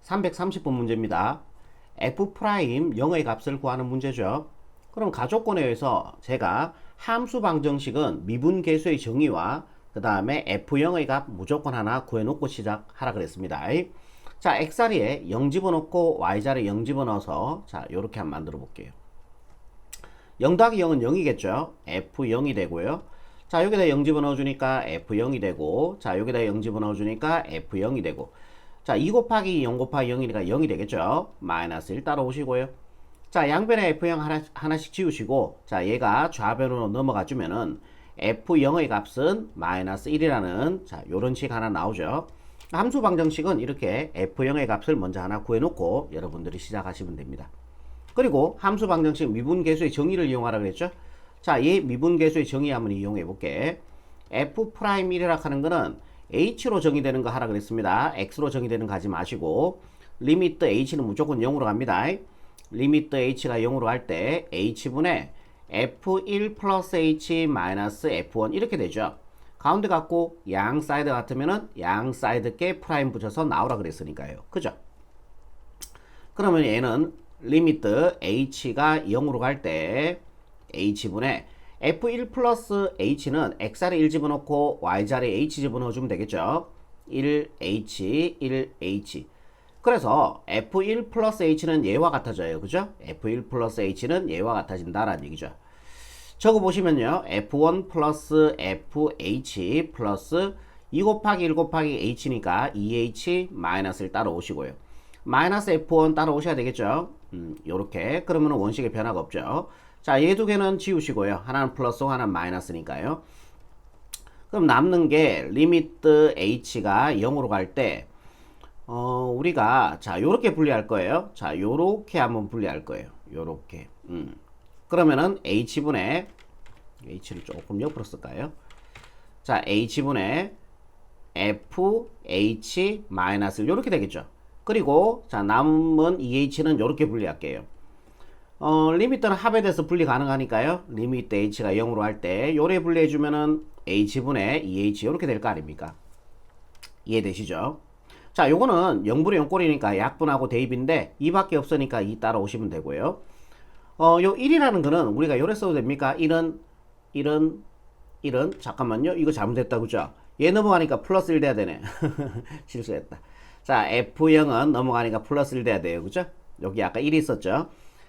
330번 문제입니다. f' 0의 값을 구하는 문제죠. 그럼 가족권에 의해서 제가 함수 방정식은 미분계수의 정의와 그 다음에 f0의 값 무조건 하나 구해놓고 시작하라 그랬습니다. 자, x자리에 0 집어넣고 y자리에 0 집어넣어서 자, 요렇게 한번 만들어 볼게요. 0 더하기 0은 0이겠죠. f0이 되고요. 자, 여기다 0 집어넣어 주니까 f0이 되고, 자, 여기다 0 집어넣어 주니까 f0이 되고, 자, 2 곱하기 0 곱하기 0이니까 0이 되겠죠. 마이너스 1 따라오시고요. 자, 양변에 f0 하나씩 지우시고, 자, 얘가 좌변으로 넘어가 주면은 f0의 값은 마이너스 1이라는 자, 요런 식 하나 나오죠. 함수 방정식은 이렇게 f0의 값을 먼저 하나 구해놓고 여러분들이 시작하시면 됩니다. 그리고 함수 방정식 미분계수의 정의를 이용하라 그랬죠. 자, 이 미분계수의 정의 한번 이용해 볼게. f'1이라 하는 거는 h로 정의되는 거 하라 그랬습니다. x로 정의되는 거 하지 마시고 리미트 h는 무조건 0으로 갑니다. 리미트 h가 0으로 할 때 h분의 f1 플러스 h 마이너스 f1 이렇게 되죠. 가운데 갖고 양 사이드 같으면은 양 사이드께 프라임 붙여서 나오라 그랬으니까요. 그죠? 그러면 얘는 리미트 h가 0으로 갈 때 h분의 f1 플러스 h는 x자리에 1 집어넣고 y자리에 h 집어넣어주면 되겠죠. 1h, 1h. 그래서 f1 플러스 h는 얘와 같아져요. 그죠? f1 플러스 h는 얘와 같아진다라는 얘기죠. 적어보시면요. f1 플러스 fh 플러스 2 곱하기 1 곱하기 h니까 2h 마이너스를 따라오시고요. 마이너스 f1 따라오셔야 되겠죠. 요렇게. 그러면 원식의 변화가 없죠. 자, 얘 두 개는 지우시고요. 하나는 플러스고 하나는 마이너스니까요. 그럼 남는 게 리미트 h가 0으로 갈 때 우리가 자, 요렇게 분리할 거예요. 자, 요렇게 한번 분리할 거예요. 요렇게. 그러면은 h분의 h를 조금 옆으로 쓸까요? 자, h분의 fh 마이너스 요렇게 되겠죠. 그리고 자, 남은 2h는 요렇게 분리할게요. 리미트는 합에 대해서 분리 가능하니까요. 리미트 h가 0으로 할 때 요래 분리해주면은 h분의 2h 요렇게 될 거 아닙니까? 이해되시죠? 자, 요거는 0분의 0꼴이니까 약분하고 대입인데 2밖에 없으니까 2 따라오시면 되고요. 요 1이라는 거는 우리가 요래 써도 됩니까? 1은 잠깐만요. 이거 잘못됐다 그죠? 얘 넘어가니까 플러스 1 돼야 되네. 실수했다. 자, f0은 넘어가니까 플러스 1 돼야 돼요. 그죠? 여기 아까 1이 있었죠?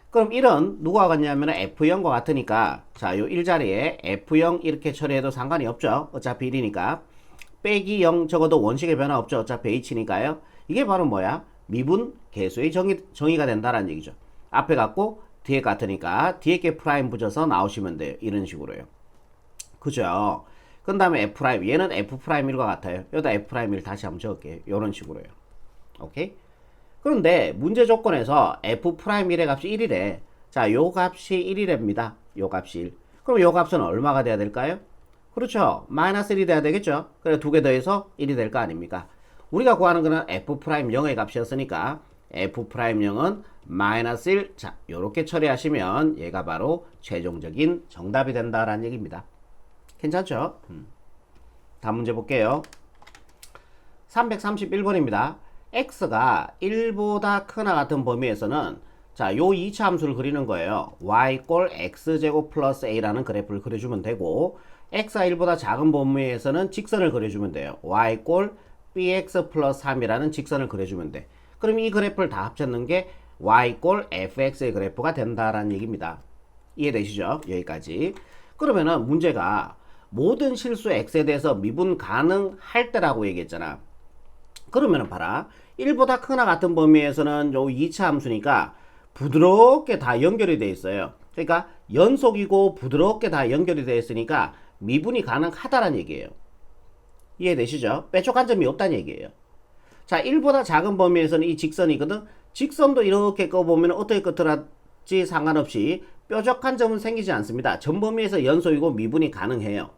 그럼 1은 누구와 같냐면 f0과 같으니까 자, 요 1자리에 f0 이렇게 처리해도 상관이 없죠. 어차피 1이니까. 빼기 0 적어도 원식의 변화 없죠. 어차피 h니까요. 이게 바로 뭐야? 미분 계수의 정의가 된다라는 얘기죠. 앞에 갖고 뒤에 같으니까 뒤에 게 프라임 붙여서 나오시면 돼요. 이런 식으로요. 그죠? 그 다음에 f', 얘는 f'1과 같아요. 여기다 f'1 다시 한번 적을게요. 이런 식으로요. 오케이? 그런데 문제 조건에서 f'1의 값이 1이래. 자, 요 값이 1이랍니다. 요 값이 1. 그럼 요 값은 얼마가 돼야 될까요? 그렇죠. 마이너스 1이 돼야 되겠죠. 그래 두 개 더해서 1이 될 거 아닙니까? 우리가 구하는 거는 f'0의 값이었으니까 f'0은 마이너스 1. 자, 요렇게 처리하시면 얘가 바로 최종적인 정답이 된다라는 얘기입니다. 괜찮죠? 다음 문제 볼게요. 331번입니다. x가 1보다 크나 같은 범위에서는 자, 요 2차 함수를 그리는 거예요. y 꼴 x제곱 플러스 a라는 그래프를 그려주면 되고 x가 1보다 작은 범위에서는 직선을 그려주면 돼요. y 꼴 bx 플러스 3이라는 직선을 그려주면 돼. 그럼 이 그래프를 다 합쳤는 게 y 꼴 fx의 그래프가 된다라는 얘기입니다. 이해되시죠? 여기까지. 그러면은 문제가 모든 실수 x에 대해서 미분 가능할 때라고 얘기했잖아. 그러면은 봐라. 1보다 크나 같은 범위에서는 요 2차 함수니까 부드럽게 다 연결이 되어 있어요. 그러니까 연속이고 부드럽게 다 연결이 되어 있으니까 미분이 가능하다는 얘기예요. 이해되시죠? 빼쪽한 점이 없다는 얘기예요. 자, 1보다 작은 범위에서는 이 직선이거든. 직선도 이렇게 꺼보면 어떻게 끄트라지 상관없이 뾰족한 점은 생기지 않습니다. 전 범위에서 연속이고 미분이 가능해요.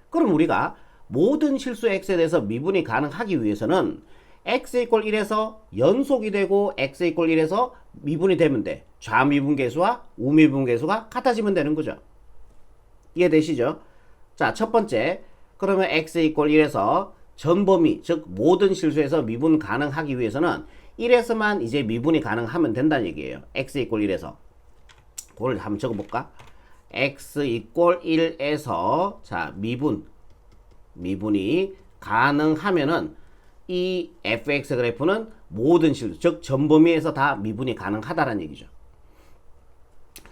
그럼 우리가 모든 실수 x에 대해서 미분이 가능하기 위해서는 x 이퀄 1에서 연속이 되고 x 이퀄 1에서 미분이 되면 돼. 좌미분계수와 우미분계수가 같아지면 되는 거죠. 이해되시죠? 자, 첫 번째. 그러면 x 이퀄 1에서 전 범위, 즉 모든 실수에서 미분 가능하기 위해서는 1에서만 이제 미분이 가능하면 된다는 얘기예요. x 이꼴 1에서. 그걸 한번 적어볼까? x 이꼴 1에서 자 미분이 가능하면은 이 fx 그래프는 모든 실수, 즉 전 범위에서 다 미분이 가능하다라는 얘기죠.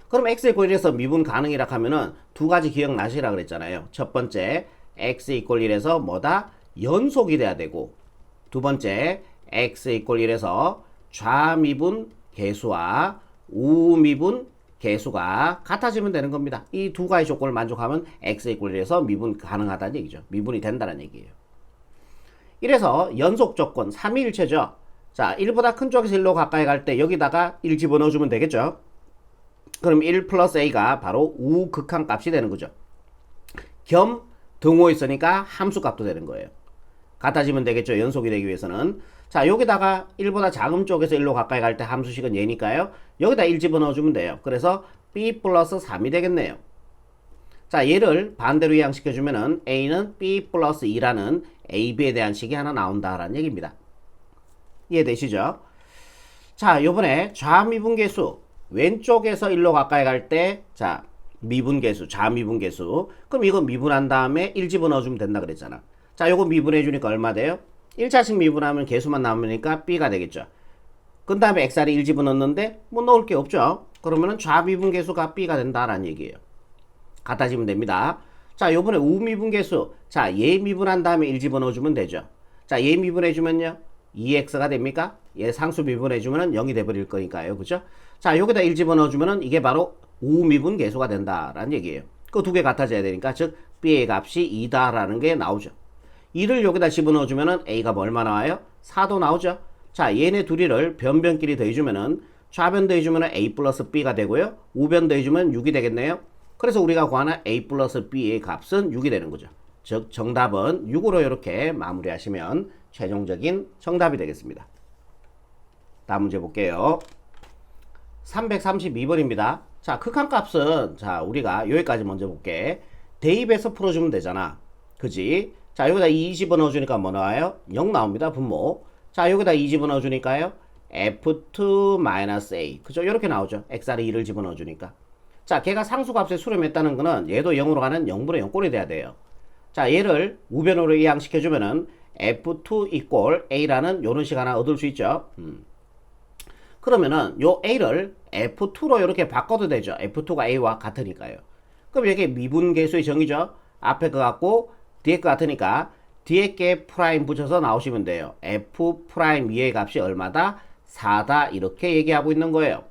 그럼 x 이꼴 1에서 미분 가능이라 하면은 두 가지 기억나시라 그랬잖아요. 첫 번째 x 이꼴 1에서 뭐다? 연속이 돼야 되고, 두 번째 x 이꼴 1에서 좌미분 계수와 우미분 계수가 같아지면 되는 겁니다. 이 두 가지 조건을 만족하면 x 이꼴 1에서 미분 가능하다는 얘기죠. 미분이 된다는 얘기예요. 이래서 연속 조건 3위일체죠. 자, 1보다 큰 쪽에서 1로 가까이 갈 때 여기다가 1 집어넣어주면 되겠죠. 그럼 1 플러스 a가 바로 우극한 값이 되는 거죠. 겸 등호 있으니까 함수 값도 되는 거예요. 같아지면 되겠죠. 연속이 되기 위해서는. 자, 여기다가 1보다 작은 쪽에서 1로 가까이 갈 때 함수식은 얘니까요. 여기다 1 집어넣어주면 돼요. 그래서 b 플러스 3이 되겠네요. 자, 얘를 반대로 이항시켜주면은 a는 b 플러스 2라는 ab에 대한 식이 하나 나온다라는 얘기입니다. 이해되시죠? 자, 요번에 좌미분계수 왼쪽에서 1로 가까이 갈 때 자 미분계수 좌미분계수, 그럼 이거 미분한 다음에 1 집어넣어주면 된다 그랬잖아. 자, 요거 미분해주니까 얼마 돼요? 1차씩 미분하면 계수만 남으니까 b가 되겠죠. 그 다음에 xr에 1 집어넣는데 뭐 넣을 게 없죠. 그러면은 좌미분계수가 b가 된다라는 얘기예요. 같아지면 됩니다. 자, 요번에 우미분계수, 자, 얘 미분한 다음에 1 집어넣어주면 되죠. 자, 얘 미분해주면요 2x가 됩니까? 얘 상수 미분해주면은 0이 돼버릴 거니까요. 그죠? 자, 여기다 1 집어넣어주면은 이게 바로 우미분 계수가 된다라는 얘기예요. 그 두 개 같아져야 되니까, 즉 b의 값이 2다라는 게 나오죠. 2를 여기다 집어넣어주면은 a가 뭐 얼마 나와요? 4도 나오죠. 자, 얘네 둘이를 변변끼리 더해주면은 좌변 더해주면은 a 플러스 b가 되고요. 우변 더해주면 6이 되겠네요. 그래서 우리가 구하는 a 플러스 b의 값은 6이 되는 거죠. 즉 정답은 6으로 이렇게 마무리하시면 최종적인 정답이 되겠습니다. 다음 문제 볼게요. 332번입니다. 자, 극한값은 자 우리가 여기까지 먼저 볼게. 대입해서 풀어주면 되잖아. 그지? 자, 여기다 2 집어넣어주니까 뭐 나와요? 0 나옵니다. 분모. 자, 여기다 2 집어넣어주니까요 f2-a, 그죠? 이렇게 나오죠. xr에 2를 집어넣어주니까. 자, 걔가 상수값에 수렴했다는 거는 얘도 0으로 가는 0분의 0꼴이 돼야 돼요. 자, 얘를 우변으로 이항시켜주면은 f2 이꼴 a라는 요런 식 하나 얻을 수 있죠. 그러면은 요 a를 f2로 이렇게 바꿔도 되죠. f2가 a와 같으니까요. 그럼 이게 미분계수의 정의죠. 앞에 거 같고 뒤에 거 같으니까 뒤에 게 프라임 붙여서 나오시면 돼요. f 프라임 2의 값이 얼마다? 4다, 이렇게 얘기하고 있는 거예요.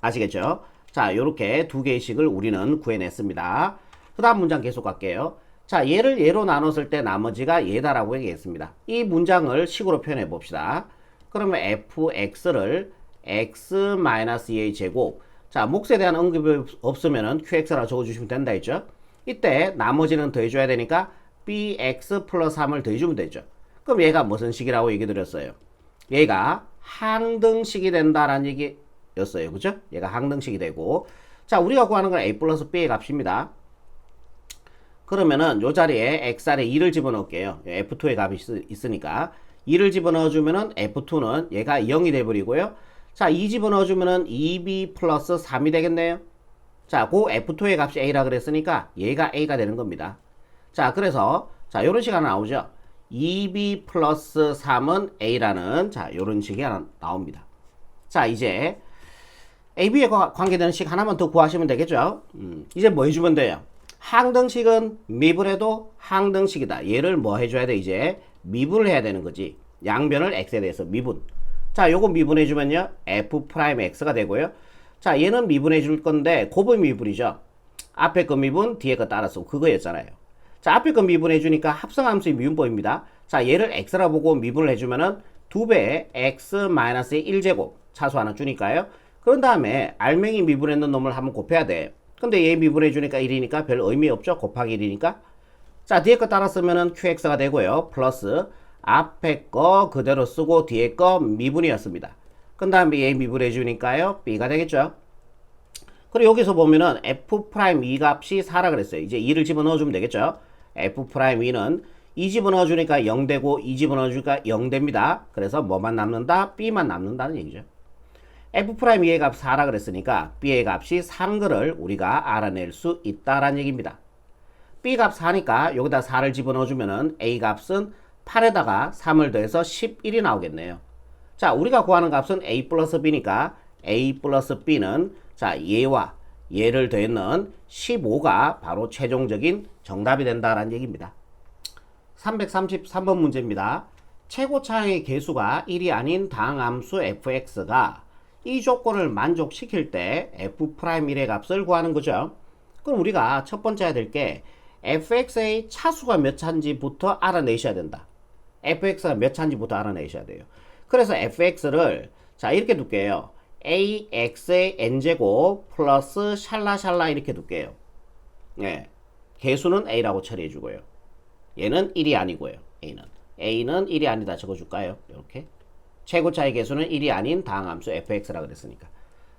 아시겠죠? 자, 요렇게 두 개의 식을 우리는 구해냈습니다. 그 다음 문장 계속 갈게요. 자, 얘를 얘로 나눴을 때 나머지가 얘다라고 얘기했습니다. 이 문장을 식으로 표현해 봅시다. 그러면 fx를 x-2의 제곱, 자, 몫에 대한 언급이 없으면은 qx라고 적어주시면 된다 했죠. 이때 나머지는 더해줘야 되니까 bx 플러스 3을 더해주면 되죠. 그럼 얘가 무슨 식이라고 얘기 드렸어요? 얘가 항등식이 된다라는 얘기였어요. 그죠? 얘가 항등식이 되고, 자, 우리가 구하는 건 a 플러스 b의 값입니다. 그러면은 요 자리에 xr에 2를 집어넣을게요. f2의 값이 있으니까 2를 집어넣어주면은 f2는 얘가 0이 돼버리고요. 자, 2 집어넣어주면은 2b 플러스 3이 되겠네요. 자, 그 f2의 값이 a라 그랬으니까 얘가 a가 되는 겁니다. 자, 그래서 자, 요런 식이 하나 나오죠. 2b 플러스 3은 a라는 자, 요런 식이 하나 나옵니다. 자, 이제 ab에 관계되는 식 하나만 더 구하시면 되겠죠. 이제 뭐 해주면 돼요? 항등식은 미분해도 항등식이다. 얘를 뭐 해줘야 돼? 이제 미분을 해야 되는 거지. 양변을 x에 대해서 미분. 자, 요거 미분해주면요 f'x가 되고요. 자, 얘는 미분해줄 건데 곱의 미분이죠. 앞에 거 미분, 뒤에 거 따라서 그거였잖아요. 자, 앞에 거 미분해주니까 합성함수의 미분법입니다. 자, 얘를 x라 보고 미분을 해주면은 2배의 x-의 1제곱 차수 하나 주니까요. 그런 다음에 알맹이 미분했는 놈을 한번 곱해야 돼. 근데 얘 미분해주니까 1이니까 별 의미 없죠. 곱하기 1이니까. 자, 뒤에 거 따라 쓰면은 qx가 되고요. 플러스 앞에 거 그대로 쓰고 뒤에 거 미분이었습니다. 그 다음에 얘 미분해주니까요 b가 되겠죠. 그리고 여기서 보면은 f'2 값이 4라 그랬어요. 이제 2를 집어넣어주면 되겠죠. f'2는 2 집어넣어 주니까 0 되고 2 집어넣어 주니까 0 됩니다. 그래서 뭐만 남는다? B만 남는다는 얘기죠. F'E의 값 4라 그랬으니까 B의 값이 4인 거를 우리가 알아낼 수 있다라는 얘기입니다. B 값 4니까 여기다 4를 집어넣어 주면은 A 값은 8에다가 3을 더해서 11이 나오겠네요. 자, 우리가 구하는 값은 A 플러스 B니까 A 플러스 B는 자, 얘와 얘를 더했는 15가 바로 최종적인 정답이 된다라는 얘기입니다. 333번 문제입니다. 최고차의 개수가 1이 아닌 다항함수 fx가 이 조건을 만족시킬 때 f'1의 값을 구하는 거죠. 그럼 우리가 첫 번째 해야 될 게 fx의 차수가 몇 차인지부터 알아내셔야 된다. fx가 몇 차인지부터 알아내셔야 돼요. 그래서 fx를 자 이렇게 둘게요. ax의 n제곱 플러스 샬라샬라 이렇게 둘게요. 예, 개수는 a라고 처리해 주고요. 얘는 1이 아니고요. a는 1이 아니다 적어줄까요? 이렇게 최고차의 개수는 1이 아닌 다항함수 fx라 그랬으니까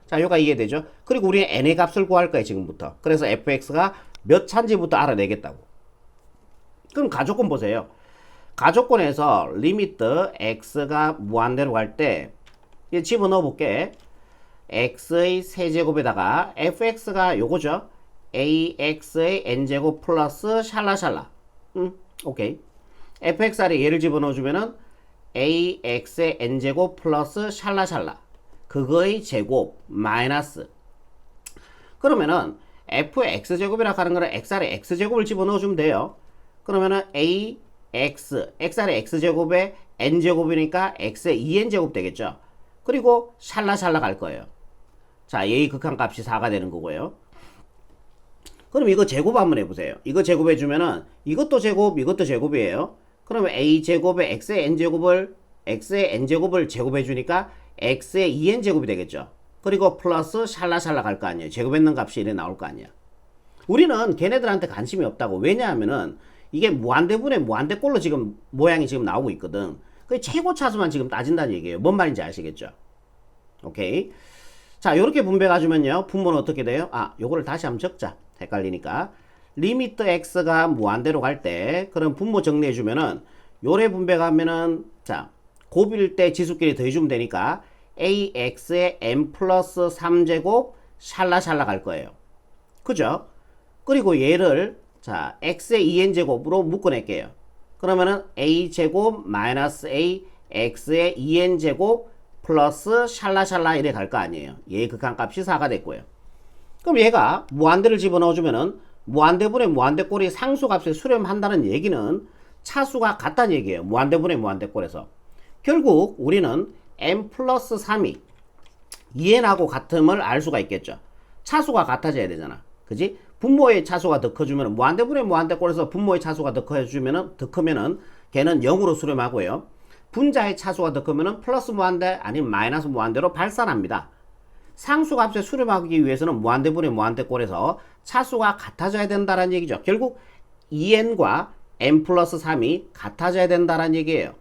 자 요가 이해되죠? 그리고 우리는 n의 값을 구할 거예요 지금부터. 그래서 fx가 몇 차인지부터 알아내겠다고. 그럼 가조건 보세요. 가조건에서 리미트 x가 무한대로 갈 때 집어넣어 볼게. x의 세제곱에다가 fx가 요거죠. ax의 n제곱 플러스 샬라샬라. 오케이. fx 아래 얘를 집어넣어 주면은 ax의 n제곱 플러스 샬라샬라. 그거의 제곱 마이너스. 그러면은 fx제곱이라 하는 거는 x 아래 x제곱을 집어넣어 주면 돼요. 그러면은 x 아래 x제곱에 n제곱이니까 x의 2n제곱 되겠죠. 그리고 샬라샬라 갈 거예요. 자, 얘의 극한값이 4가 되는 거고요. 그럼 이거 제곱 한번 해보세요. 이거 제곱해 주면은 이것도 제곱, 이것도 제곱이에요. 그러면 a제곱에 x의 n제곱을 제곱해 주니까 x의 2n제곱이 되겠죠. 그리고 플러스 샬라샬라 갈 거 아니에요. 제곱했는 값이 이래 나올 거 아니야. 우리는 걔네들한테 관심이 없다고. 왜냐하면은 이게 무한대분의 무한대꼴로 지금 모양이 지금 나오고 있거든. 그 최고 차수만 지금 따진다는 얘기예요. 뭔 말인지 아시겠죠? 오케이. 자, 요렇게 분배가주면요. 분모는 어떻게 돼요? 아, 요거를 다시 한번 적자. 헷갈리니까. 리미트 x가 무한대로 갈 때, 그럼 분모 정리해주면은, 요래 분배가면은, 자, 곱일 때 지수끼리 더해주면 되니까, ax의 n 플러스 3제곱 샬라샬라 갈 거예요. 그죠? 그리고 얘를, 자, x의 2n제곱으로 묶어낼게요. 그러면은 a제곱 마이너스 a x의 2n제곱 플러스 샬라샬라 이래 갈 거 아니에요. 얘의 극한값이 4가 됐고요. 그럼 얘가 무한대를 집어넣어주면은 무한대분의 무한대꼴이 상수값에 수렴한다는 얘기는 차수가 같다는 얘기예요. 무한대분의 무한대꼴에서. 결국 우리는 n 플러스 3이 2n하고 같음을 알 수가 있겠죠. 차수가 같아져야 되잖아. 그지? 분모의 차수가 더 커주면 무한대분의 무한대꼴에서 분모의 차수가 더 크면은 걔는 0으로 수렴하고요. 분자의 차수가 더 크면은 플러스 무한대 아니면 마이너스 무한대로 발산합니다. 상수값에 수렴하기 위해서는 무한대분의 무한대꼴에서 차수가 같아져야 된다는 얘기죠. 결국 2n과 n 플러스 3이 같아져야 된다는 얘기예요.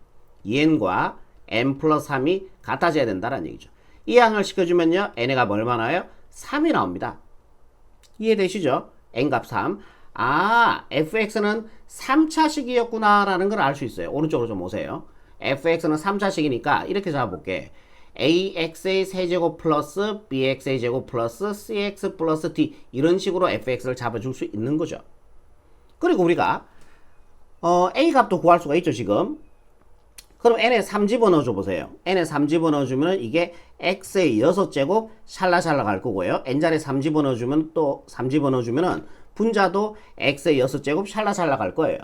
2n과 n 플러스 3이 같아져야 된다는 얘기죠. 이 항을 시켜주면요. n의 값 얼마나요? 3이 나옵니다. 이해되시죠? n값 3. 아, fx는 3차식이었구나 라는 걸 알 수 있어요. 오른쪽으로 좀 오세요. fx는 3차식이니까 이렇게 잡아볼게. ax의 세제곱 플러스 bx의 제곱 플러스 cx 플러스 d 이런 식으로 fx를 잡아줄 수 있는 거죠. 그리고 우리가 a 값도 구할 수가 있죠 지금. 그럼 n에 3 집어넣어줘 보세요. n에 3 집어넣어주면 이게 x의 6제곱 샬라샬라 갈 거고요. n자리에 3 집어넣어주면 또 3 집어넣어주면은 분자도 x의 6제곱 샬라샬라 갈 거예요.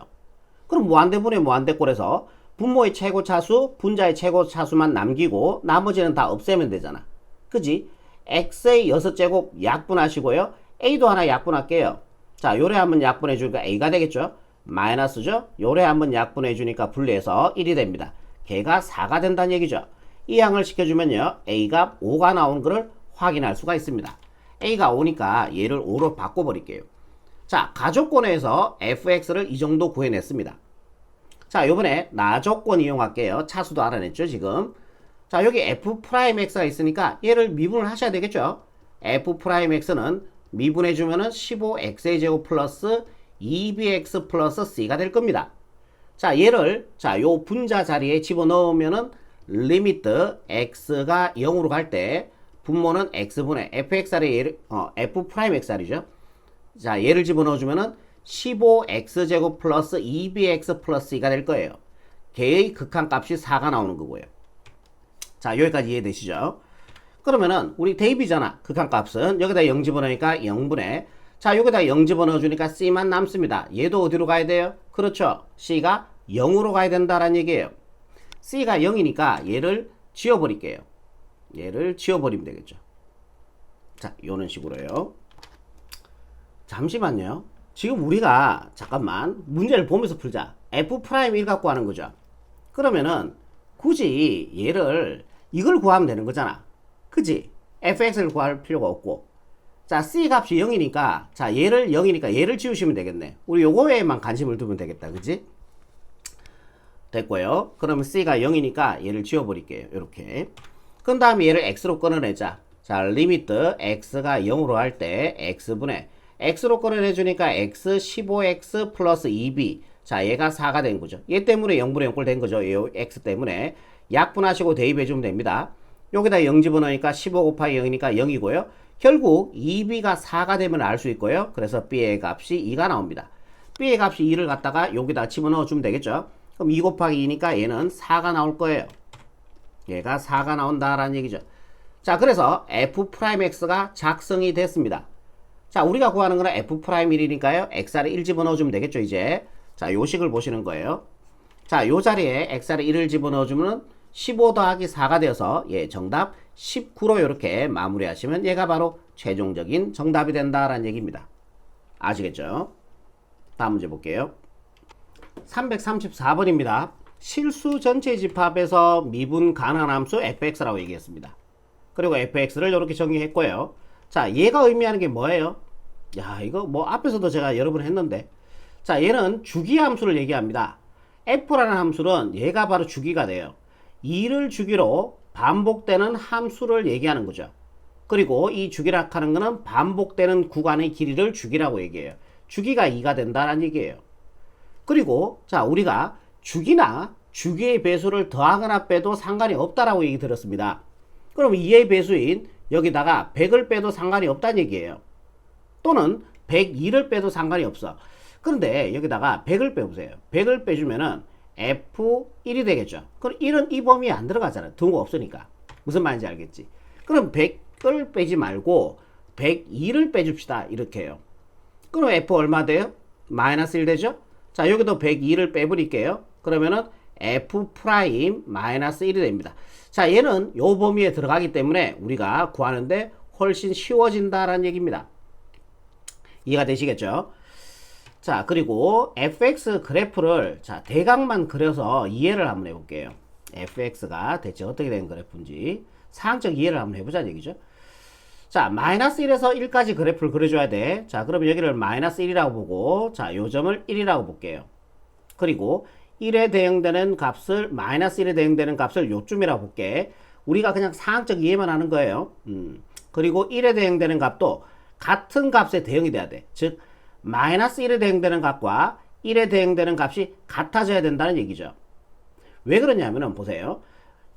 그럼 무한대분의 무한대꼴에서 분모의 최고차수, 분자의 최고차수만 남기고 나머지는 다 없애면 되잖아. 그지? x의 6제곱 약분하시고요. a도 하나 약분할게요. 자, 요래 한번 약분해 주니까 a가 되겠죠? 마이너스죠? 요래 한번 약분해 주니까 분리해서 1이 됩니다. 걔가 4가 된다는 얘기죠. 이 양을 시켜주면요. a가 5가 나오는 것을 확인할 수가 있습니다. a가 5니까 얘를 5로 바꿔버릴게요. 자, 가조건에서 fx를 이 정도 구해냈습니다. 자, 요번에 나조건 이용할게요. 차수도 알아냈죠, 지금. 자, 여기 f'x가 있으니까 얘를 미분을 하셔야 되겠죠. f'x는 미분해주면은 15x의 제곱 플러스 2bx 플러스 c가 될 겁니다. 자, 얘를, 자, 요 분자 자리에 집어넣으면은, 리미트 x가 0으로 갈 때, 분모는 x분의 fxr의 얘를, f 프라임 xr이죠. 자, 얘를 집어넣어주면은, 15x제곱 플러스 2bx 플러스 2가 될 거예요. 걔의 극한값이 4가 나오는 거고요. 자, 여기까지 이해되시죠? 그러면은, 우리 대입이잖아. 극한값은. 여기다 0 집어넣으니까 0분의, 자, 여기다 0 집어넣어주니까 C만 남습니다. 얘도 어디로 가야 돼요? 그렇죠. C가 0으로 가야 된다라는 얘기예요. C가 0이니까 얘를 지워버릴게요. 얘를 지워버리면 되겠죠. 자, 요런 식으로요. 잠시만요. 지금 우리가, 잠깐만, 문제를 보면서 풀자. F'1 갖고 하는 거죠. 그러면은, 굳이 얘를, 이걸 구하면 되는 거잖아. 그지? fx를 구할 필요가 없고. 자, c 값이 0이니까, 자, 얘를 0이니까 얘를 지우시면 되겠네. 우리 요거에만 관심을 두면 되겠다. 그지? 됐고요. 그러면 c가 0이니까 얘를 지워버릴게요. 이렇게. 그 다음에 얘를 x로 끊어내자. 자, 리미트 x가 0으로 할 때 x분의 x로 끊어내주니까 x 15x 플러스 2b. 자, 얘가 4가 된 거죠. 얘 때문에 0분의 0꼴 된 거죠. 이 x 때문에. 약분하시고 대입해주면 됩니다. 여기다 0 집어넣으니까 15 곱하기 0이니까 0이고요. 결국 2b가 4가 되면 알 수 있고요. 그래서 b의 값이 2가 나옵니다. b의 값이 2를 갖다가 여기다 집어넣어 주면 되겠죠. 그럼 2 곱하기 2니까 얘는 4가 나올 거예요. 얘가 4가 나온다라는 얘기죠. 자, 그래서 f'x가 작성이 됐습니다. 자, 우리가 구하는 거는 f'1이니까요. xr에 1 집어넣어 주면 되겠죠, 이제. 자, 요 식을 보시는 거예요. 자, 요 자리에 xr에 1을 집어넣어 주면 15 더하기 4가 되어서 예, 정답 19로 이렇게 마무리하시면 얘가 바로 최종적인 정답이 된다라는 얘기입니다. 아시겠죠? 다음 문제 볼게요. 334번입니다. 실수 전체 집합에서 미분 가능한 함수 fx라고 얘기했습니다. 그리고 fx를 이렇게 정의했고요. 자, 얘가 의미하는 게 뭐예요? 야, 이거 뭐 앞에서도 제가 여러 번 했는데, 자, 얘는 주기 함수를 얘기합니다. f라는 함수는 얘가 바로 주기가 돼요. 2를 주기로 반복되는 함수를 얘기하는 거죠. 그리고 이 주기라 하는 거는 반복되는 구간의 길이를 주기라고 얘기해요. 주기가 2가 된다는 얘기예요. 그리고 자, 우리가 주기나 주기의 배수를 더하거나 빼도 상관이 없다라고 얘기 들었습니다. 그럼 2의 배수인 여기다가 100을 빼도 상관이 없다는 얘기예요. 또는 102를 빼도 상관이 없어. 그런데 여기다가 100을 빼보세요. 100을 빼주면은 F1이 되겠죠. 그럼 1은 이 범위에 안 들어가잖아요. 등호 없으니까. 무슨 말인지 알겠지? 그럼 100을 빼지 말고 102를 빼줍시다. 이렇게 해요. 그럼 F 얼마 돼요? 마이너스 1 되죠? 자, 여기도 102를 빼버릴게요. 그러면은 F 프라임 마이너스 1이 됩니다. 자, 얘는 요 범위에 들어가기 때문에 우리가 구하는데 훨씬 쉬워진다라는 얘기입니다. 이해가 되시겠죠? 자, 그리고 fx 그래프를 자, 대각만 그려서 이해를 한번 해볼게요. fx가 대체 어떻게 된 그래프인지 상황적 이해를 한번 해보자는 얘기죠. 자, 마이너스 1에서 1까지 그래프를 그려줘야 돼. 자, 그러면 여기를 마이너스 1이라고 보고, 자, 요 점을 1이라고 볼게요. 그리고 1에 대응되는 값을, 마이너스 1에 대응되는 값을 요쯤이라고 볼게. 우리가 그냥 상황적 이해만 하는 거예요. 그리고 1에 대응되는 값도 같은 값에 대응이 돼야 돼. 즉, 마이너스 1에 대응되는 값과 1에 대응되는 값이 같아져야 된다는 얘기죠. 왜 그러냐면은 보세요.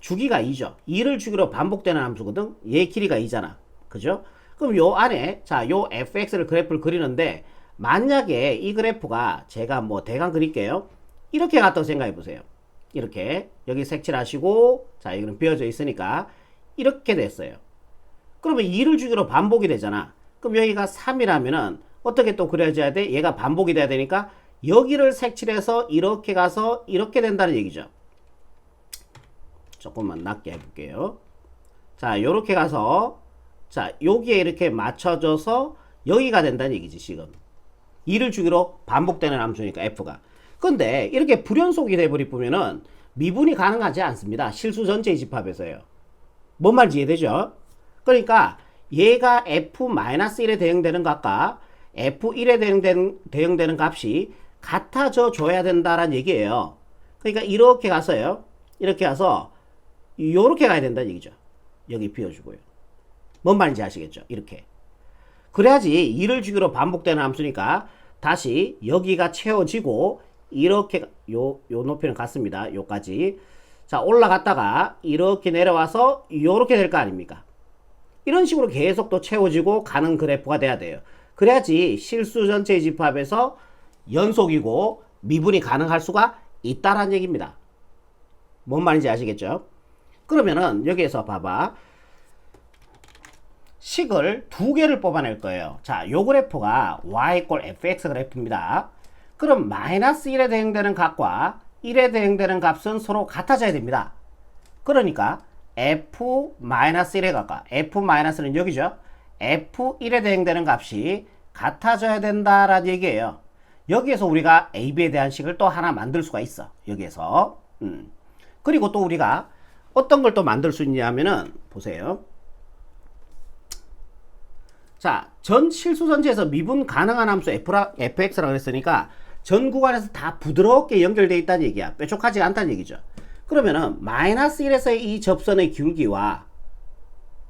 주기가 2죠. 2를 주기로 반복되는 함수거든. 얘 길이가 2잖아. 그죠? 그럼 요 안에 자, 요 fx를 그래프를 그리는데 만약에 이 그래프가 제가 뭐 대강 그릴게요. 이렇게 갔다고 생각해 보세요. 이렇게 여기 색칠하시고 자, 이거는 비어져 있으니까 이렇게 됐어요. 그러면 2를 주기로 반복이 되잖아. 그럼 여기가 3이라면은 어떻게 또 그려져야 돼? 얘가 반복이 돼야 되니까 여기를 색칠해서 이렇게 가서 이렇게 된다는 얘기죠. 조금만 낮게 해볼게요. 자, 요렇게 가서 자, 여기에 이렇게 맞춰져서 여기가 된다는 얘기지, 지금. 2를 주기로 반복되는 함수니까 f가. 근데 이렇게 불연속이 돼버리면은 미분이 가능하지 않습니다. 실수 전체의 집합에서요. 뭔 말인지 이해되죠? 그러니까 얘가 f-1에 대응되는 값과 f1에 대응되는 값이 같아져 줘야 된다라는 얘기예요. 그러니까 이렇게 가서요. 이렇게 가서 요렇게 가야 된다는 얘기죠. 여기 비워주고요. 뭔 말인지 아시겠죠? 이렇게. 그래야지 2를 주기로 반복되는 함수니까 다시 여기가 채워지고 이렇게 요 높이는 같습니다. 요까지. 자, 올라갔다가 이렇게 내려와서 요렇게 될 거 아닙니까? 이런 식으로 계속 또 채워지고 가는 그래프가 돼야 돼요. 그래야지 실수 전체 집합에서 연속이고 미분이 가능할 수가 있다라는 얘기입니다. 뭔 말인지 아시겠죠? 그러면은 여기에서 봐봐. 식을 두 개를 뽑아낼 거예요. 자, 요 그래프가 y 꼴 fx 그래프입니다. 그럼 마이너스 1에 대응되는 값과 1에 대응되는 값은 서로 같아져야 됩니다. 그러니까 f-1의 값과 f-는 여기죠. f1에 대응되는 값이 같아져야 된다라는 얘기예요. 여기에서 우리가 a, b에 대한 식을 또 하나 만들 수가 있어. 여기에서. 그리고 또 우리가 어떤 걸 또 만들 수 있냐면은 보세요. 자, 전 실수 전체에서 미분 가능한 함수 fx라고 했으니까 전 구간에서 다 부드럽게 연결되어 있다는 얘기야. 뾰족하지 않다는 얘기죠. 그러면은 마이너스 1에서의 이 접선의 기울기와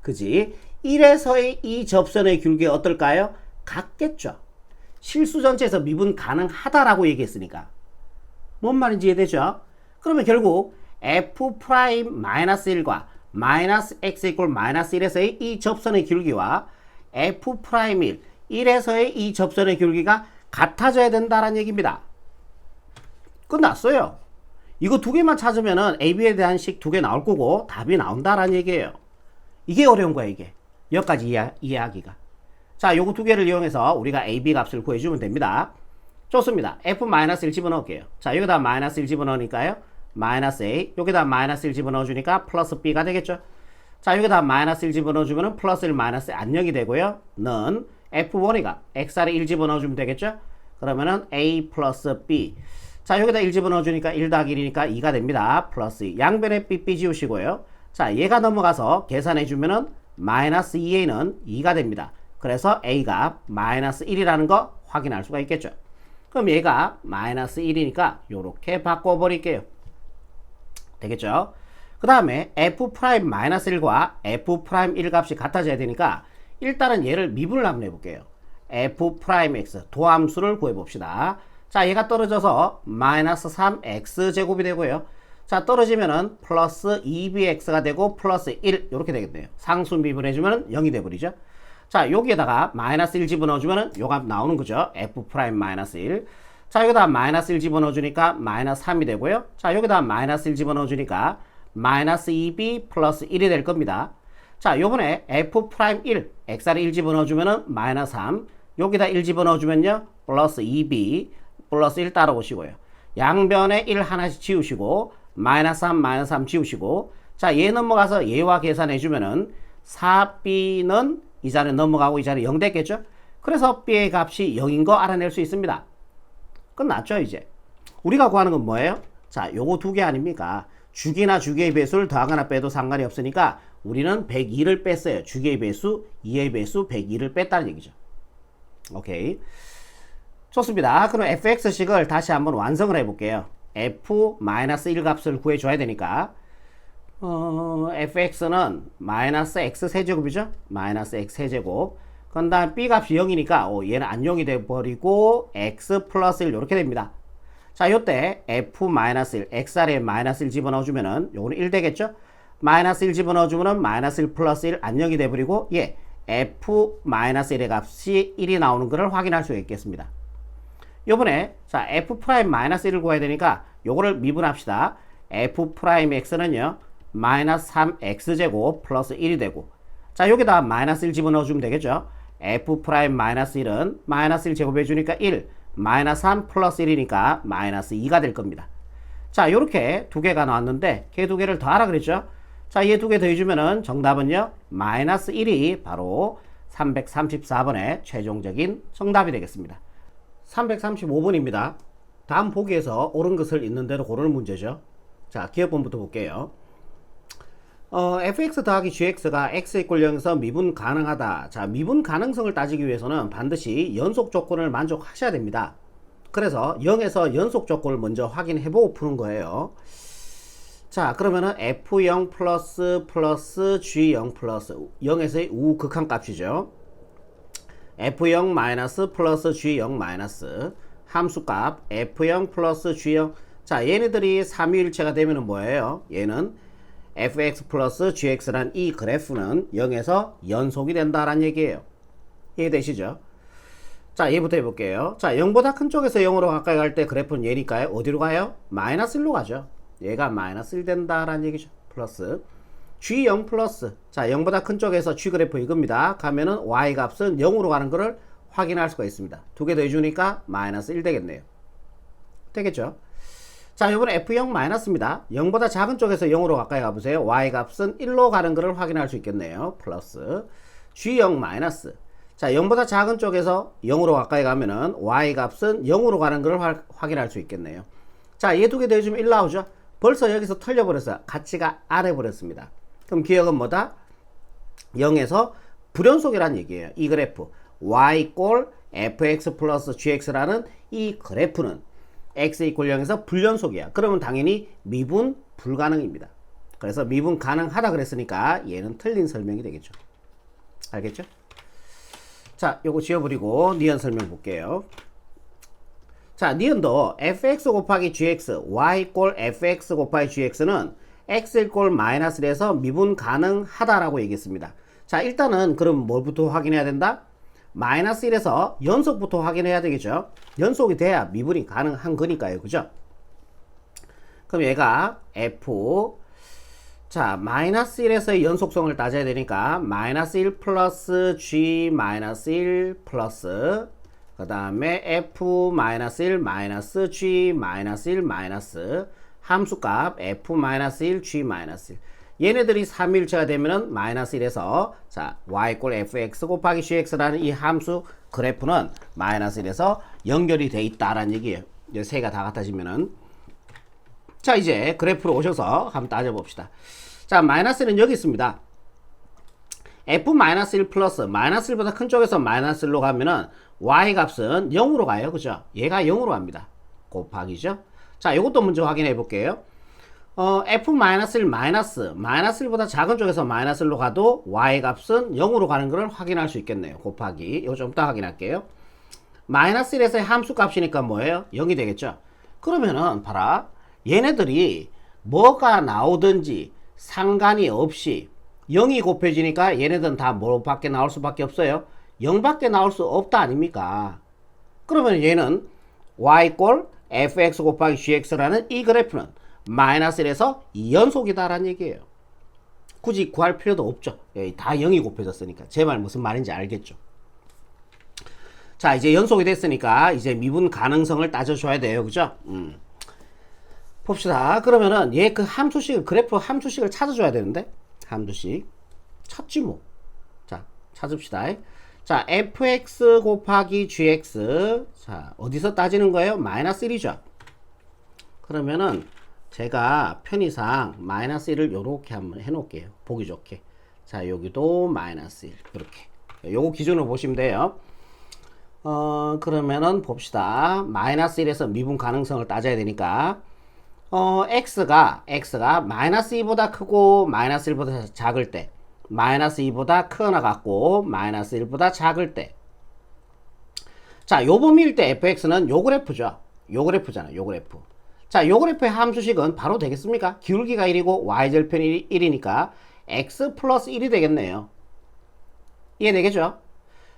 그지? 1에서의 이 접선의 기울기가 어떨까요? 같겠죠. 실수 전체에서 미분 가능하다라고 얘기했으니까. 뭔 말인지 이해되죠? 그러면 결국 f'-1과 마이너스 x 이꼴 마이너스 1에서의 이 접선의 기울기와 f'1, 1에서의 이 접선의 기울기가 같아져야 된다는 얘기입니다. 끝났어요. 이거 두 개만 찾으면은 AB에 대한 식 두 개 나올 거고 답이 나온다라는 얘기예요. 이게 어려운 거야, 이게. 여기까지 이해하기가. 자, 요거 두 개를 이용해서 우리가 AB 값을 구해주면 됩니다. 좋습니다. F-1 집어넣을게요. 자, 여기다 마이너스 1 집어넣으니까요. 마이너스 A. 여기다 마이너스 1 집어넣어주니까 플러스 B가 되겠죠. 자, 여기다 마이너스 1 집어넣어주면 플러스 1 마이너스 안녕이 되고요. 는 F1이가 X아래 1 집어넣어주면 되겠죠. 그러면은 A 플러스 B. 자, 여기다 1 집어넣어주니까 1 더하기 1이니까 2가 됩니다. 플러스 2. 양변에 B 지우시고요. 자, 얘가 넘어가서 계산해주면은 마이너스 2A는 2가 됩니다. 그래서 A가 마이너스 1이라는 거 확인할 수가 있겠죠. 그럼 얘가 마이너스 1이니까 요렇게 바꿔버릴게요. 되겠죠? 그 다음에 f'-1과 f'1 값이 같아져야 되니까 일단은 얘를 미분을 한번 해볼게요. f'(x) 도함수를 구해봅시다. 자, 얘가 떨어져서 마이너스 3x 제곱이 되고요. 자, 떨어지면은 플러스 2bx가 되고 플러스 1 이렇게 되겠네요. 상수 미분해주면 0이 돼버리죠. 자, 여기에다가 마이너스 1 집어넣어주면은 요 값 나오는 거죠. f'-1. 자, 여기다 마이너스 1 집어넣어주니까 마이너스 3이 되고요. 자, 여기다 마이너스 1 집어넣어주니까 마이너스 2b 플러스 1이 될 겁니다. 자, 요번에 f'1 x를 1 집어넣어주면은 마이너스 3, 여기다 1 집어넣어주면요 플러스 2b 플러스 1 따라오시고요. 양변에 1 하나씩 지우시고 마이너스 3 지우시고, 자, 얘 넘어가서 얘와 계산해주면은 4b는 이 자리 넘어가고 이 자리 0 됐겠죠. 그래서 b의 값이 0인 거 알아낼 수 있습니다. 끝났죠. 이제 우리가 구하는 건 뭐예요? 자, 요거 두 개 아닙니까? 주기나 주기의 배수를 더하거나 빼도 상관이 없으니까 우리는 102를 뺐어요. 주기의 배수, 2의 배수 102를 뺐다는 얘기죠. 오케이. 좋습니다. 그럼 fx식을 다시 한번 완성을 해볼게요. f-1 값을 구해줘야 되니까 fx는 마이너스 x 세제곱이죠. 마이너스 x 세제곱. 그 다음 b 값이 0이니까 얘는 안 0이 돼버리고 x 플러스 1 이렇게 됩니다. 자, 요때 f-1 x 아래에 마이너스 1 집어넣어주면은 요거는 1 되겠죠. 마이너스 1 집어넣어주면은 마이너스 1 플러스 1 안 0이 돼버리고 f-1의 값이 1이 나오는 것을 확인할 수 있겠습니다. 요번에 자 f'-1을 구해야 되니까 요거를 미분합시다. f'-x는요 마이너스 3x제곱 플러스 1이 되고, 자, 여기다 마이너스 1 집어넣어주면 되겠죠. f'-1은 마이너스 1 제곱해주니까 1, 마이너스 3 플러스 1이니까 마이너스 2가 될 겁니다. 자, 요렇게 두 개가 나왔는데 걔 두 개를 더하라 그랬죠. 자, 얘 두 개 더해주면은 정답은요 마이너스 1이 바로 334번의 최종적인 정답이 되겠습니다. 335번입니다. 다음 보기에서 옳은 것을 있는 대로 고르는 문제죠. 자, 기억본부터 볼게요. fx 더하기 gx가 x 이꼴 0에서 미분 가능하다. 자, 미분 가능성을 따지기 위해서는 반드시 연속 조건을 만족하셔야 됩니다. 그래서 0에서 연속 조건을 먼저 확인해보고 푸는 거예요. 자, 그러면은 f0 플러스 g0 플러스 0에서의 우극한 값이죠. f0 마이너스 플러스 g0 마이너스 함수값 f0 플러스 g0. 자, 얘네들이 삼위일체가 되면은 뭐예요? 얘는 fx 플러스 gx란 이 그래프는 0에서 연속이 된다라는 얘기예요. 이해되시죠? 자, 얘부터 해볼게요. 자, 0보다 큰 쪽에서 0으로 가까이 갈 때 그래프는 얘니까요. 어디로 가요? 마이너스 1로 가죠. 얘가 마이너스 1 된다라는 얘기죠. 플러스 G0 플러스, 자, 0보다 큰 쪽에서 G 그래프 이겁니다. 가면은 Y 값은 0으로 가는 거를 확인할 수가 있습니다. 두 개 더 해주니까 마이너스 1 되겠네요. 되겠죠? 자, 이번에 F0 마이너스입니다. 0보다 작은 쪽에서 0으로 가까이 가보세요. Y 값은 1로 가는 거를 확인할 수 있겠네요. 플러스 G0 마이너스, 자, 0보다 작은 쪽에서 0으로 가까이 가면은 Y 값은 0으로 가는 걸 확인할 수 있겠네요. 자, 얘 두 개 더해주면 1 나오죠? 벌써 여기서 털려버렸어요. 가치가 아래 버렸습니다. 그럼 기억은 뭐다? 0에서 불연속이라는 얘기예요. 이 그래프 Y 꼴 fx 플러스 gx라는 이 그래프는 x 이퀄 0에서 불연속이야. 그러면 당연히 미분 불가능입니다. 그래서 미분 가능하다 그랬으니까 얘는 틀린 설명이 되겠죠. 알겠죠? 자, 요거 지워버리고 니은 설명 볼게요. 자, 니은도 fx 곱하기 gx, y 꼴 fx 곱하기 gx는 x 꼴 마이너스 1에서 미분 가능하다라고 얘기했습니다. 자, 일단은 그럼 뭘부터 확인해야 된다? 마이너스 1에서 연속부터 확인해야 되겠죠. 연속이 돼야 미분이 가능한 거니까요. 그죠? 그럼 얘가 f, 자, 마이너스 1에서의 연속성을 따져야 되니까 마이너스 1 플러스 g 마이너스 1 플러스 그 다음에 f 마이너스 1 마이너스 g 마이너스 1 마이너스 함수값 f 마이너스 1 g 마이너스 1. 얘네들이 삼위일체가 되면은 마이너스 1에서 자 y 꼴 fx 곱하기 gx라는 이 함수 그래프는 마이너스 1에서 연결이 돼 있다라는 얘기예요. 이제 세 개가 다 같아지면은. 자, 이제 그래프로 오셔서 한번 따져봅시다. 자, 마이너스 1은 여기 있습니다. f-1 플러스 마이너스 1보다 큰 쪽에서 마이너스 1로 가면은 y 값은 0으로 가요. 그죠? 얘가 0으로 갑니다. 곱하기죠. 자, 이것도 먼저 확인해 볼게요. f-1 마이너스 1보다 작은 쪽에서 마이너스 1로 가도 y 값은 0으로 가는 것을 확인할 수 있겠네요. 곱하기. 이거 좀 이따 확인할게요. 마이너스 1에서의 함수 값이니까 뭐예요? 0이 되겠죠? 그러면은 봐라. 얘네들이 뭐가 나오든지 상관이 없이 0이 곱해지니까 얘네들은 다 뭐 밖에 나올 수밖에 없어요. 0밖에 나올 수 없다 아닙니까? 그러면 얘는 y 꼴 fx 곱하기 gx라는 이 그래프는 마이너스 1에서 2연속이다라는 얘기예요. 굳이 구할 필요도 없죠. 여기 다 0이 곱해졌으니까. 제 말 무슨 말인지 알겠죠? 자, 이제 연속이 됐으니까 이제 미분 가능성을 따져줘야 돼요. 그죠? 봅시다. 그러면은 얘 그 함수식, 그래프 함수식을 찾아줘야 되는데 함수식 찾지 뭐. 자, 찾읍시다. 자, fx 곱하기 gx, 자, 어디서 따지는 거예요? 마이너스 1이죠. 그러면은 제가 편의상 마이너스 1을 요렇게 한번 해놓을게요. 보기 좋게. 자, 여기도 마이너스 1 이렇게. 요거 기준으로 보시면 돼요. 그러면은 봅시다. 마이너스 1에서 미분 가능성을 따져야 되니까 x가 마이너스 2보다 크고 마이너스 1보다 작을 때, 마이너스 2보다 크거나 같고 마이너스 1보다 작을 때, 자, 요 범위일 때 fx는 요 그래프죠. 요 그래프잖아요. 요 그래프. 자, 요 그래프의 함수식은 바로 되겠습니까? 기울기가 1이고 y절편이 1이니까 x 플러스 1이 되겠네요. 이해되겠죠?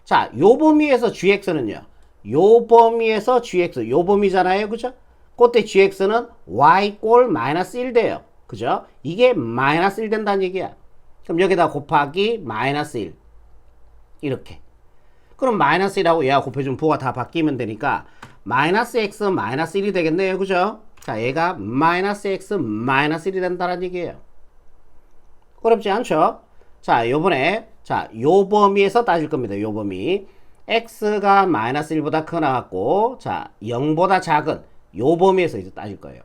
자, 요 범위에서 gx는요. 요 범위에서 gx, 요 범위잖아요. 그죠? 그때 gx는 y 꼴 마이너스 1 돼요. 그죠? 이게 마이너스 1 된다는 얘기야. 그럼 여기다 곱하기 마이너스 1. 이렇게. 그럼 마이너스 1하고 얘가 곱해주면 부가 다 바뀌면 되니까 마이너스 x 마이너스 1이 되겠네요. 그죠? 자, 얘가 마이너스 x 마이너스 1이 된다는 얘기예요. 어렵지 않죠? 자, 요번에 자, 요 범위에서 따질 겁니다. 요 범위. x가 마이너스 1보다 크거나 같고 자, 0보다 작은 요 범위에서 이제 따질 거예요.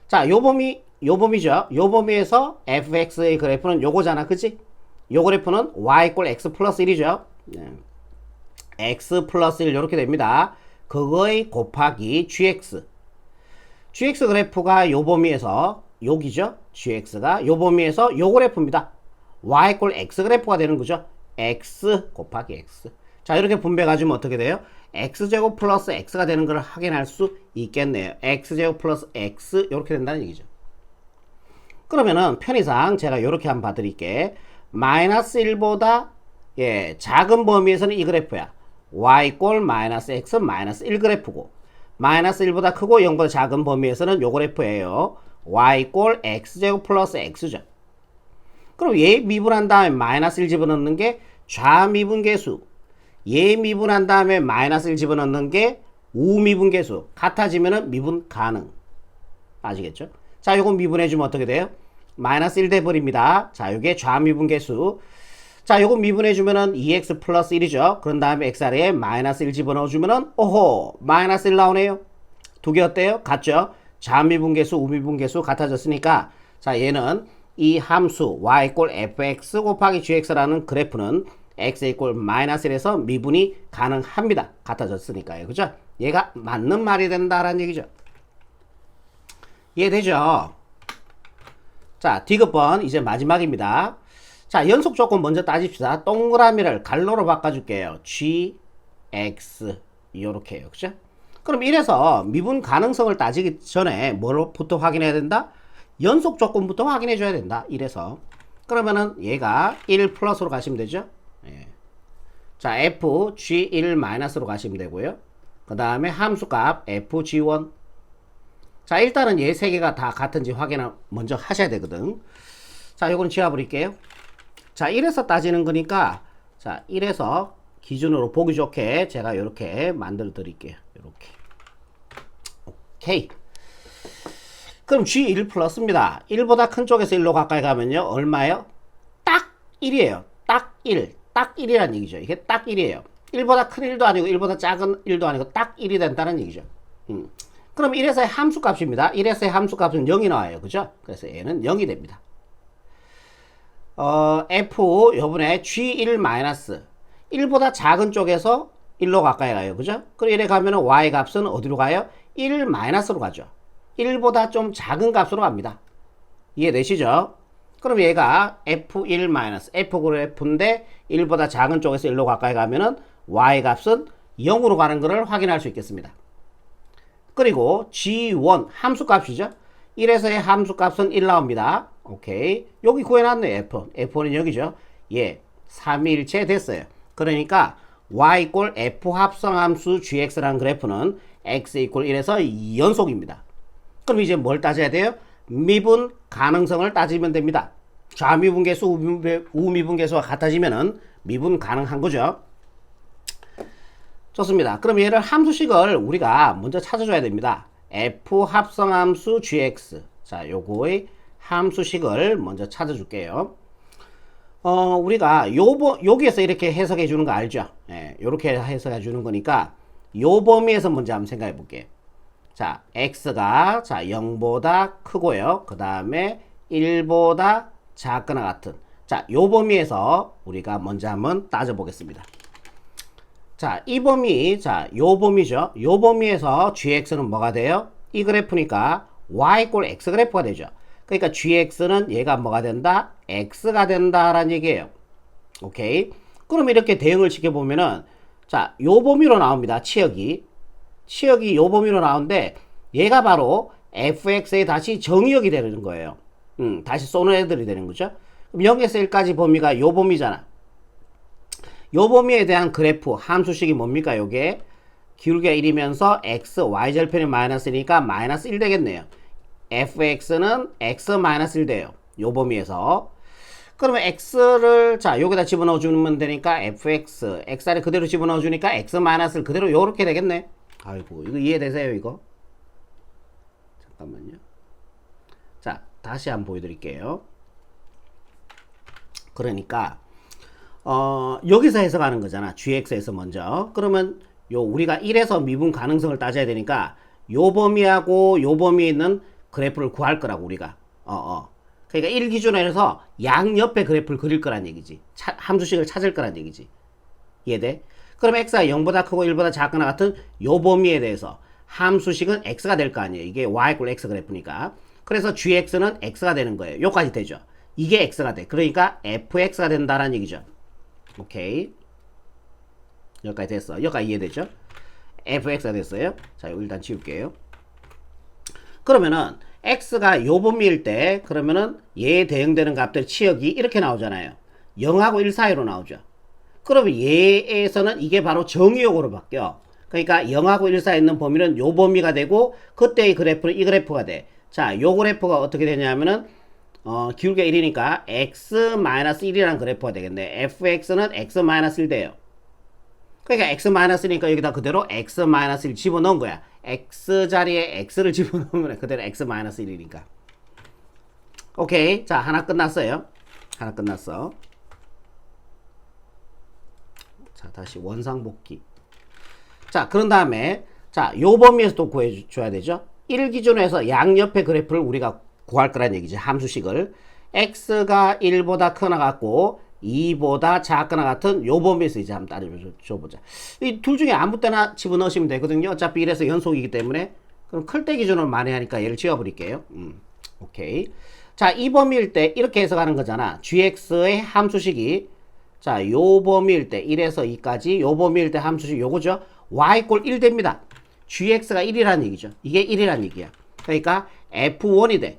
자, 요 범위죠. 요 범위에서 fx의 그래프는 요거잖아. 그치? 요 그래프는 y 꼴 x 플러스 1이죠. x 플러스 1 요렇게 됩니다. 그거의 곱하기 gx. gx 그래프가 요 범위에서 여기죠. gx가 요 범위에서 요 그래프입니다. y 꼴 x 그래프가 되는 거죠. x 곱하기 x. 자, 이렇게 분배해가지고 어떻게 돼요? x제곱 플러스 x가 되는 걸 확인할 수 있겠네요. x제곱 플러스 x 이렇게 된다는 얘기죠. 그러면은 편의상 제가 이렇게 한번 봐드릴게. 마이너스 1보다 작은 범위에서는 이 그래프야. y 꼴 마이너스 x 마이너스 1 그래프고, 마이너스 1보다 크고 0보다 작은 범위에서는 요 그래프예요. y 꼴 x제곱 플러스 x죠. 그럼 얘 미분한 다음에 마이너스 1 집어넣는 게 좌미분계수, 얘 미분한 다음에 마이너스 1 집어넣는 게 우미분계수. 같아지면은 미분 가능. 아시겠죠? 자, 요거 미분해주면 어떻게 돼요? 마이너스 1 돼버립니다. 자, 요게 좌미분계수. 자, 요거 미분해주면은 2x 플러스 1이죠. 그런 다음에 x 아래에 마이너스 1 집어넣어주면은, 오호! 마이너스 1 나오네요. 두 개 어때요? 같죠? 좌미분계수, 우미분계수 같아졌으니까, 자, 얘는 이 함수 y 꼴 fx 곱하기 gx라는 그래프는 x 이꼴 마이너스 1에서 미분이 가능합니다. 같아졌으니까요. 그죠? 얘가 맞는 말이 된다라는 얘기죠. 이해되죠? 자, 디귿번 이제 마지막입니다. 자, 연속 조건 먼저 따집시다. 동그라미를 갈로로 바꿔줄게요. g, x 이렇게요. 그죠? 그럼 이래서 미분 가능성을 따지기 전에 뭐부터 확인해야 된다? 연속 조건부터 확인해 줘야 된다. 이래서 그러면은 얘가 1 플러스로 가시면 되죠. 자, f g1 마이너스로 가시면 되고요. 그 다음에 함수값 fg1. 자, 일단은 얘 세 개가 다 같은지 확인을 먼저 하셔야 되거든. 자, 요거는 지워버릴게요. 자, 1에서 따지는 거니까, 자, 1에서 기준으로 보기 좋게 제가 이렇게 만들어 드릴게요. 이렇게. 오케이. 그럼 G1 플러스입니다. 1보다 큰 쪽에서 1로 가까이 가면요. 얼마예요? 딱 1이에요. 딱 1. 딱 1이란 얘기죠. 이게 딱 1이에요. 1보다 큰 1도 아니고 1보다 작은 1도 아니고 딱 1이 된다는 얘기죠. 그럼 1에서의 함수값입니다. 1에서의 함수값은 0이 나와요. 그죠? 그래서 얘는 0이 됩니다. F 요번에 G1 마이너스 1보다 작은 쪽에서 1로 가까이 가요. 그죠? 그럼 이래 가면은 Y 값은 어디로 가요? 1 마이너스로 가죠. 1보다 좀 작은 값으로 갑니다. 이해되시죠? 그럼 얘가 F1 마이너스 F 그래프인데 1보다 작은 쪽에서 1로 가까이 가면은 Y 값은 0으로 가는 것을 확인할 수 있겠습니다. 그리고 G1 함수값이죠. 1에서의 함수값은 1 나옵니다. 오케이. 여기 구해놨네. F1은 여기죠. 예. 3일체 됐어요. 그러니까 Y 꼴 F 합성함수 GX라는 그래프는 X 이꼴 1에서 연속입니다. 그럼 이제 뭘 따져야 돼요? 미분 가능성을 따지면 됩니다. 좌미분계수, 우미분계수가 같아지면은 미분 가능한 거죠. 좋습니다. 그럼 얘를 함수식을 우리가 먼저 찾아줘야 됩니다. F 합성함수 GX. 자, 요거의 함수식을 먼저 찾아줄게요. 우리가 여기에서 이렇게 해석해 주는 거 알죠? 예, 요렇게 해석해 주는 거니까 요 범위에서 먼저 한번 생각해 볼게요. 자, x가 자 0보다 크고요. 그 다음에 1보다 작거나 같은 자, 요 범위에서 우리가 먼저 한번 따져 보겠습니다. 자, 이 범위, 자, 요 범위죠. 요 범위에서 gx는 뭐가 돼요? 이 그래프니까 y 꼴 x 그래프가 되죠. 그러니까 gx는 얘가 뭐가 된다? x가 된다라는 얘기예요. 오케이. 그럼 이렇게 대응을 시켜보면은 자, 요 범위로 나옵니다. 치역이 요 범위로 나오는데 얘가 바로 fx의 다시 정의역이 되는 거예요. 다시 쏘는 애들이 되는 거죠. 그럼 0에서 1까지 범위가 요 범위잖아. 요 범위에 대한 그래프 함수식이 뭡니까? 요게 기울기가 1이면서 x, y절편이 마이너스니까 마이너스 1 되겠네요. fx는 x 마이너스 1 돼요. 요 범위에서. 그러면 x를 자 여기다 집어넣어 주면 되니까 fx, x를 그대로 집어넣어 주니까 x 마이너스를 그대로 요렇게 되겠네. 아이고 이거 이해되세요 이거? 잠깐만요. 자 다시 한번 보여드릴게요. 그러니까 여기서 해석하는 거잖아. gx에서 먼저. 그러면 요 우리가 1에서 미분 가능성을 따져야 되니까 요 범위하고 요 범위에 있는 그래프를 구할 거라고 우리가. 그러니까 1 기준에서 양옆에 그래프를 그릴 거란 얘기지. 함수식을 찾을 거란 얘기지. 이해돼? 그럼 x가 0보다 크고 1보다 작거나 같은 요 범위에 대해서 함수식은 x가 될 거 아니에요. 이게 y 꼴 x 그래프니까. 그래서 gx는 x가 되는 거예요. 요까지 되죠. 이게 x가 돼. 그러니까 fx가 된다라는 얘기죠. 오케이. 여기까지 됐어. 여기까지 이해되죠? fx가 됐어요. 자, 이거 일단 지울게요. 그러면은 x가 요 범위일 때 그러면은 얘에 대응되는 값들 치역이 이렇게 나오잖아요. 0하고 1 사이로 나오죠. 그러면 얘에서는 이게 바로 정의역으로 바뀌어. 그러니까 0하고 1 사이에 있는 범위는 요 범위가 되고 그때의 그래프는 이 그래프가 돼. 자, 요 그래프가 어떻게 되냐면은 기울기가 1이니까 x-1이라는 그래프가 되겠네. fx는 x-1 돼요. 그러니까 x-1이니까 여기다 그대로 x-1 집어넣은 거야. x 자리에 x를 집어넣으면 그대로 x-1이니까. 오케이. 자, 하나 끝났어요. 하나 끝났어. 자, 다시 원상복귀. 자, 그런 다음에 자, 요 범위에서 또 구해줘야 되죠. 1 기준으로 해서 양옆의 그래프를 우리가 구할 거란 얘기지. 함수식을. x가 1보다 크나 같고 2보다 작거나 같은 요 범위에서 이제 한번 따져보자. 이 둘 중에 아무 때나 집어넣으시면 되거든요. 어차피 이래서 연속이기 때문에. 그럼 클 때 기준으로 많이 하니까 얘를 지워버릴게요. 오케이. 자, 이 범위일 때 이렇게 해석하는 거잖아. gx의 함수식이 자, 요 범위일 때 1에서 2까지 요 범위일 때 함수식 요거죠. y 꼴 1 됩니다. gx가 1이라는 얘기죠. 이게 1이라는 얘기야. 그러니까 f1이 돼.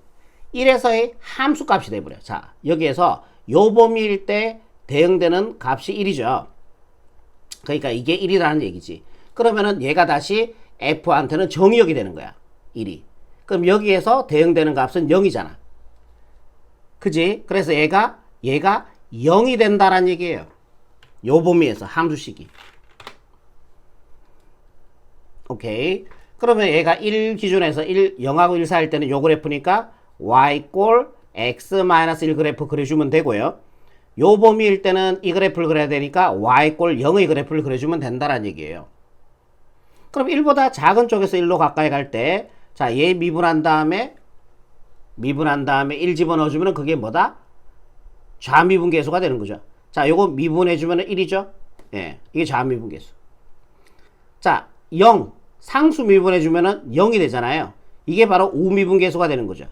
1에서의 함수값이 돼버려. 자, 여기에서 요 범위일 때 대응되는 값이 1이죠. 그러니까 이게 1이라는 얘기지. 그러면은 얘가 다시 f한테는 정의역이 되는 거야. 1이. 그럼 여기에서 대응되는 값은 0이잖아. 그지? 그래서 얘가 0이 된다는 얘기예요. 요 범위에서 함수식이. 오케이. 그러면 얘가 1 기준에서 0하고 1 사이일 때는 요 그래프니까 y꼴 x-1 그래프 그려주면 되고요. 요 범위일 때는 이 그래프를 그려야 되니까 y꼴 0의 그래프를 그려주면 된다는 얘기예요. 그럼 1보다 작은 쪽에서 1로 가까이 갈 때, 자, 얘 미분한 다음에 1 집어넣어주면 그게 뭐다? 좌미분계수가 되는 거죠. 자, 요거 미분해주면 1이죠? 예, 이게 좌미분계수. 자, 0, 상수 미분해주면 0이 되잖아요. 이게 바로 우미분계수가 되는 거죠.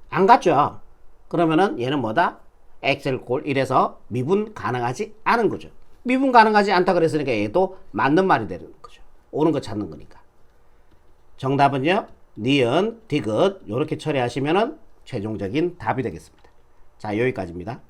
안 같죠? 그러면은 얘는 뭐다? x꼴 1에서 미분 가능하지 않은 거죠. 미분 가능하지 않다 그랬으니까 얘도 맞는 말이 되는 거죠. 옳은 거 찾는 거니까. 정답은요, 니은, 디귿 요렇게 처리하시면은 최종적인 답이 되겠습니다. 자, 여기까지입니다.